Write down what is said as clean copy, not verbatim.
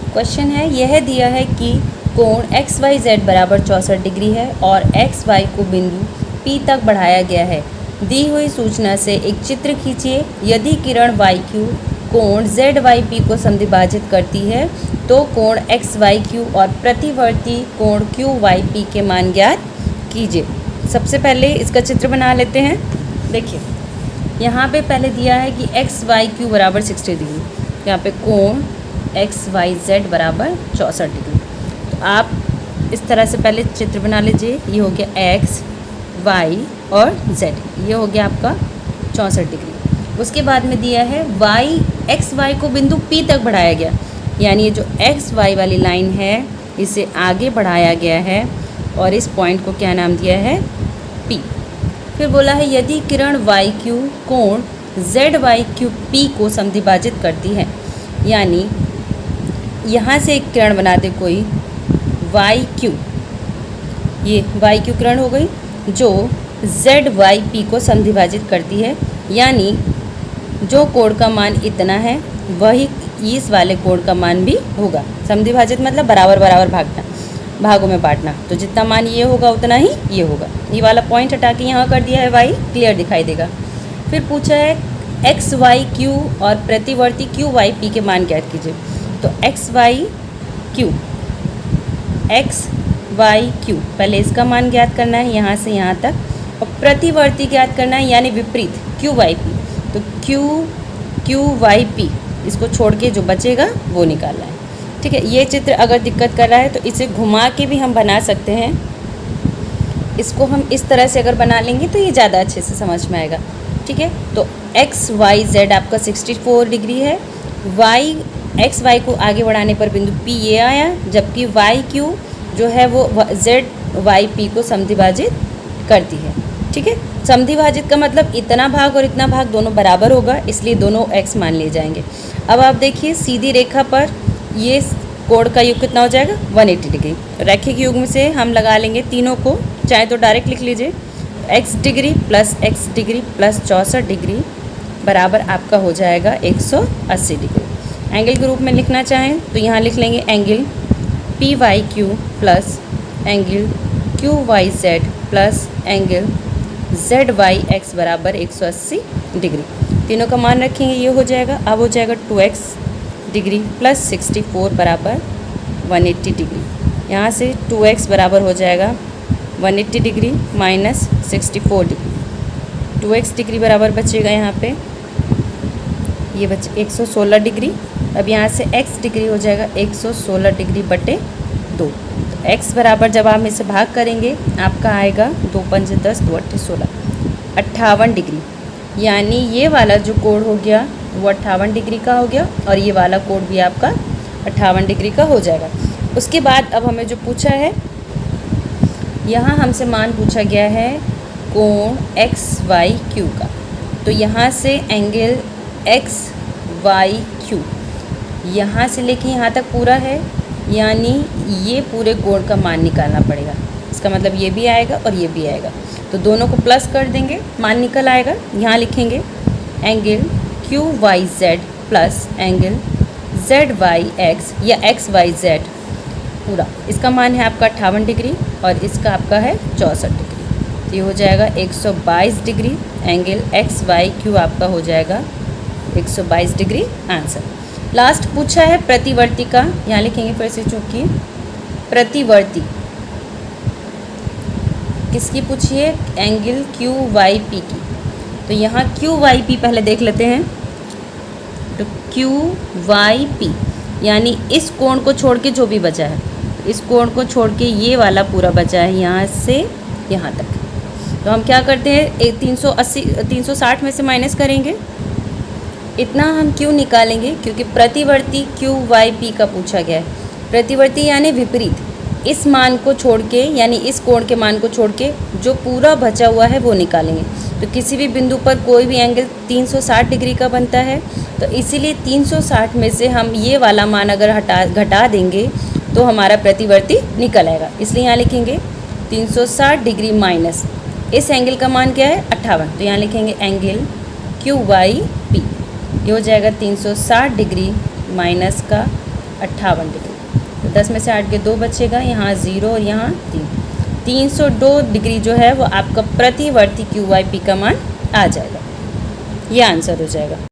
Question है, यह दिया है कि कोण एक्स वाई जेड बराबर 64 डिग्री है और एक्स वाई को बिंदु P तक बढ़ाया गया है। दी हुई सूचना से एक चित्र खींचिए। यदि किरण वाई क्यू कोण जेड वाई पी को समद्विभाजित करती है तो कोण एक्स वाई क्यू और प्रतिवर्ती कोण क्यू वाई पी के मान ज्ञात कीजिए। सबसे पहले इसका चित्र बना लेते हैं। देखिए यहाँ पे पहले दिया है कि एक्स वाई क्यू बराबर 60 डिग्री, यहाँ पे कोण एक्स वाई जेड बराबर 64 डिग्री। तो आप इस तरह से पहले चित्र बना लीजिए। ये हो गया एक्स वाई और जेड, ये हो गया आपका 64 डिग्री। उसके बाद में दिया है वाई एक्स वाई को बिंदु P तक बढ़ाया गया, यानी ये जो एक्स वाई वाली लाइन है इसे आगे बढ़ाया गया है और इस पॉइंट को क्या नाम दिया है P। फिर बोला है यदि किरण वाई क्यू कोण जेड वाई क्यू P को समद्विभाजित करती है, यानी यहाँ से एक किरण बना दे कोई वाई क्यू, ये वाई क्यू किरण हो गई जो जेड वाई पी को समद्विभाजित करती है, यानी जो कोण का मान इतना है वही इस वाले कोण का मान भी होगा। समद्विभाजित मतलब बराबर बराबर भागना, भागों में बांटना, तो जितना मान ये होगा उतना ही ये होगा। ये वाला पॉइंट हटा के यहाँ कर दिया है वाई, क्लियर दिखाई देगा। फिर पूछा है एक्स वाई क्यू और प्रतिवर्ती क्यू वाई पी के मान ज्ञात कीजिए। तो X Y Q, X Y Q पहले इसका मान ज्ञात करना है यहाँ से यहाँ तक, और प्रतिवर्ती ज्ञात करना है यानी विपरीत क्यू वाई पी। तो क्यू वाई पी इसको छोड़ के जो बचेगा वो निकालना है। ठीक है, ये चित्र अगर दिक्कत कर रहा है तो इसे घुमा के भी हम बना सकते हैं। इसको हम इस तरह से अगर बना लेंगे तो ये ज़्यादा अच्छे से समझ में आएगा। ठीक है, तो एक्स वाई जेड आपका 64 डिग्री है। वाई एक्स वाई को आगे बढ़ाने पर बिंदु P ये आया, जबकि वाई क्यू जो है वो जेड वाई पी को समद्विभाजित करती है। ठीक है, समद्विभाजित का मतलब इतना भाग और इतना भाग दोनों बराबर होगा, इसलिए दोनों x मान लिए जाएंगे। अब आप देखिए सीधी रेखा पर ये कोण का योग कितना हो जाएगा 180 डिग्री। रैखिक युग्म से हम लगा लेंगे तीनों को, चाहे तो डायरेक्ट लिख लीजिए x डिग्री प्लस 64 डिग्री बराबर आपका हो जाएगा 180 डिग्री। एंगल के रूप में लिखना चाहें तो यहाँ लिख लेंगे angle P Y Q plus angle Q Y Z plus angle Z Y X बराबर 180 डिग्री। तीनों का मान रखेंगे, ये हो जाएगा। अब हो जाएगा 2x डिग्री प्लस 64 बराबर 180 डिग्री। यहाँ से 2x बराबर हो जाएगा 180 degree minus 64 degree. 2x degree बराबर बचेगा यहाँ पे, ये बचे 116 डिग्री। अब यहाँ से x डिग्री हो जाएगा 116 डिग्री बटे 2। तो x बराबर जब आप इसे भाग करेंगे आपका आएगा 2 पंजे 10, 2 अट्ठे 16, 58 डिग्री। यानी ये वाला जो कोण हो गया वो 58 डिग्री का हो गया और ये वाला कोण भी आपका 58 डिग्री का हो जाएगा। उसके बाद अब हमें जो पूछा है, यहाँ हमसे मान पूछा गया है कोण एक्स वाई क्यू का। तो यहाँ से एंगल एक्स वाई क्यू यहाँ से लेके यहाँ तक पूरा है, यानी ये पूरे कोण का मान निकालना पड़ेगा। इसका मतलब ये भी आएगा और ये भी आएगा, तो दोनों को प्लस कर देंगे, मान निकल आएगा। यहाँ लिखेंगे angle Q Y Z plus angle Z Y X या एक्स वाई जेड पूरा, इसका मान है आपका 58 डिग्री और इसका आपका है 64 डिग्री। तो ये हो जाएगा 122 degree. Angle X Y Q आपका हो जाएगा 122 डिग्री आंसर। लास्ट पूछा है प्रतिवर्ती का, यहाँ लिखेंगे फिर से, चूँकि प्रतिवर्ती किसकी पूछी है, एंगल क्यू वाई पी की। तो यहाँ क्यू वाई पी पहले देख लेते हैं। तो क्यू वाई पी यानी इस कोण को छोड़ के जो भी बचा है, इस कोण को छोड़ के ये वाला पूरा बचा है यहाँ से यहाँ तक। तो हम क्या करते हैं, 360 में से माइनस करेंगे। इतना हम क्यों निकालेंगे, क्योंकि प्रतिवर्ती क्यू वाई पी का पूछा गया है। प्रतिवर्ती यानी विपरीत, इस मान को छोड़ के यानी इस कोण के मान को छोड़ के जो पूरा बचा हुआ है वो निकालेंगे। तो किसी भी बिंदु पर कोई भी एंगल 360 डिग्री का बनता है, तो इसीलिए 360 में से हम ये वाला मान अगर घटा देंगे तो हमारा प्रतिवर्ती निकल आएगा। इसलिए यहाँ लिखेंगे 360 डिग्री माइनस इस एंगल का मान क्या है 58, तो यहाँ लिखेंगे एंगल क्यू वाई पी। ये हो जाएगा 360 डिग्री माइनस का 58 डिग्री। तो 10 में से 8 के 2 बचेगा, यहाँ 0 और यहाँ 3। 302 डिग्री जो है वो आपका प्रतिवर्ती QYP का मान आ जाएगा। ये आंसर हो जाएगा।